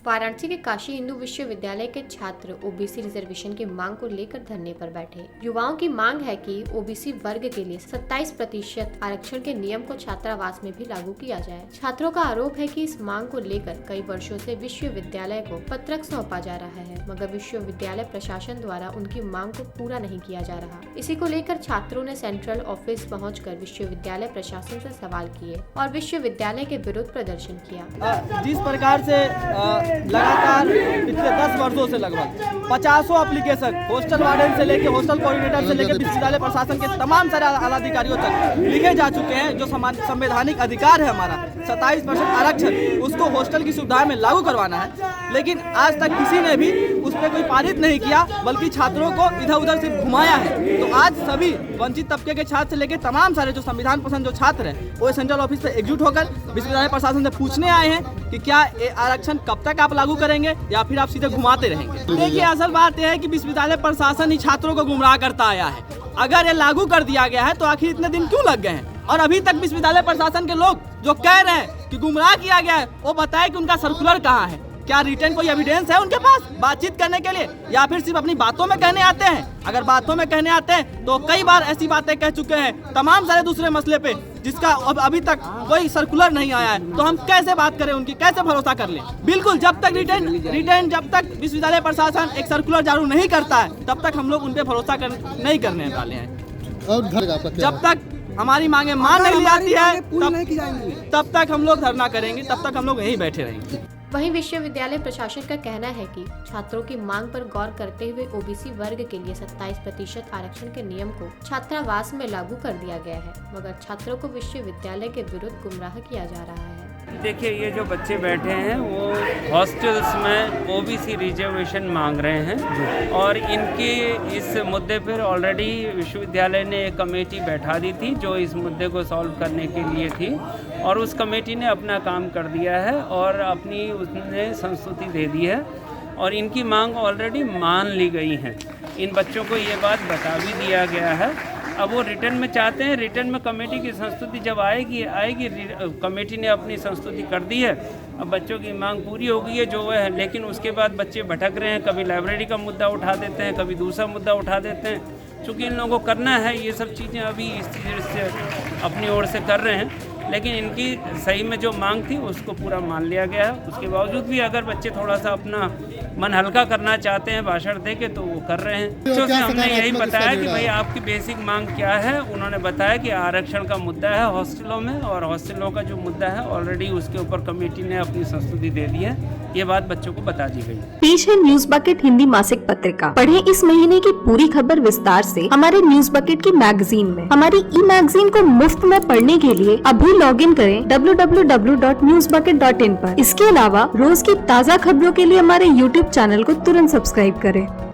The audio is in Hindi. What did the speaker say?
वाराणसी के काशी हिंदू विश्वविद्यालय के छात्र ओबीसी रिजर्वेशन की मांग को लेकर धरने पर बैठे। युवाओं की मांग है कि ओबीसी वर्ग के लिए 27% आरक्षण के नियम को छात्रावास में भी लागू किया जाए। छात्रों का आरोप है कि इस मांग को लेकर कई वर्षों से विश्वविद्यालय को पत्रक सौंपा जा रहा है, मगर विश्वविद्यालय प्रशासन द्वारा उनकी मांग को पूरा नहीं किया जा रहा। इसी को लेकर छात्रों ने सेंट्रल ऑफिस पहुंचकर विश्वविद्यालय प्रशासन से सवाल किए और विश्वविद्यालय के विरुद्ध प्रदर्शन किया। जिस प्रकार से लगातार पिछले 10 वर्षों से लगभग 50 एप्लीकेशन हॉस्टल वार्डन से लेकर हॉस्टल कोऑर्डिनेटर से लेकर विश्वविद्यालय प्रशासन के तमाम सारे आला अधिकारियों तक लिखे जा चुके हैं। जो संवैधानिक अधिकार है हमारा 27% आरक्षण, उसको हॉस्टल की सुविधा में लागू करवाना है, लेकिन आज तक किसी ने भी उस पर कोई पारित नहीं किया, बल्कि छात्रों को इधर उधर से घुमाया है। तो आज सभी वंचित तबके के छात्र से लेकर तमाम सारे जो संविधान पसंद जो छात्र हैं वो सेंट्रल ऑफिस से एकजुट होकर विश्वविद्यालय प्रशासन से पूछने आए हैं कि क्या ये आरक्षण कब तक आप लागू करेंगे या फिर आप सीधे घुमाते रहेंगे। देखिए, असल बात यह है कि विश्वविद्यालय प्रशासन ही छात्रों को गुमराह करता आया है। अगर ये लागू कर दिया गया है तो आखिर इतने दिन क्यों लग गए हैं? और अभी तक विश्वविद्यालय प्रशासन के लोग जो कह रहे हैं कि गुमराह किया गया है, वो बताए कि उनका सर्कुलर कहाँ है। क्या रिटर्न कोई एविडेंस है उनके पास बातचीत करने के लिए, या फिर सिर्फ अपनी बातों में कहने आते हैं? अगर बातों में कहने आते हैं तो कई बार ऐसी बातें कह चुके हैं तमाम सारे दूसरे मसले पे, जिसका अभी तक कोई सर्कुलर नहीं आया है। तो हम कैसे बात करें उनकी, कैसे भरोसा कर लें? बिल्कुल, जब तक रिटर्न जब तक विश्वविद्यालय प्रशासन एक सर्कुलर जारी नहीं करता है तब तक हम लोग उन पे भरोसा नहीं करने वाले हैं। जब तक हमारी मांगे मान नहीं ली जाती है तब तक हम लोग धरना करेंगे, तब तक हम लोग यहीं बैठे रहेंगे। वहीं विश्वविद्यालय प्रशासन का कहना है कि छात्रों की मांग पर गौर करते हुए ओबीसी वर्ग के लिए 27% आरक्षण के नियम को छात्रावास में लागू कर दिया गया है, मगर छात्रों को विश्वविद्यालय के विरुद्ध गुमराह किया जा रहा है। देखिए, ये जो बच्चे बैठे हैं वो हॉस्टल्स में ओबीसी रिजर्वेशन मांग रहे हैं और इनके इस मुद्दे पर ऑलरेडी विश्वविद्यालय ने एक कमेटी बैठा दी थी जो इस मुद्दे को सॉल्व करने के लिए थी, और उस कमेटी ने अपना काम कर दिया है और अपनी उसने संस्तुति दे दी है और इनकी मांग ऑलरेडी मान ली गई है। इन बच्चों को ये बात बता भी दिया गया है। अब वो रिटर्न में चाहते हैं, रिटर्न में कमेटी की संस्तुति जब आएगी कमेटी ने अपनी संस्तुति कर दी है, अब बच्चों की मांग पूरी हो गई है जो है, लेकिन उसके बाद बच्चे भटक रहे हैं। कभी लाइब्रेरी का मुद्दा उठा देते हैं, कभी दूसरा मुद्दा उठा देते हैं। चूँकि इन लोगों को करना है ये सब चीज़ें अभी इस चीज़ से अपनी ओर से कर रहे हैं, लेकिन इनकी सही में जो मांग थी उसको पूरा मान लिया गया है। उसके बावजूद भी अगर बच्चे थोड़ा सा अपना मन हल्का करना चाहते हैं भाषण दे के, तो वो कर रहे हैं। बच्चों से हमने यही बताया कि भाई आपकी बेसिक मांग क्या है। उन्होंने बताया कि आरक्षण का मुद्दा है हॉस्टलों में, और हॉस्टलों का जो मुद्दा है ऑलरेडी उसके ऊपर कमेटी ने अपनी संस्तुति दे दी है। ये बात बच्चों को बता दी गई। पेश है न्यूज बकेट हिंदी मासिक पत्रिका। पढ़ें इस महीने की पूरी खबर विस्तार से हमारे न्यूज बकेट की मैगजीन में। हमारी ई मैगजीन को मुफ्त में पढ़ने के लिए अभी लॉगिन करें www.newsbucket.in पर। इसके अलावा रोज की ताज़ा खबरों के लिए हमारे YouTube चैनल को तुरंत सब्सक्राइब करें।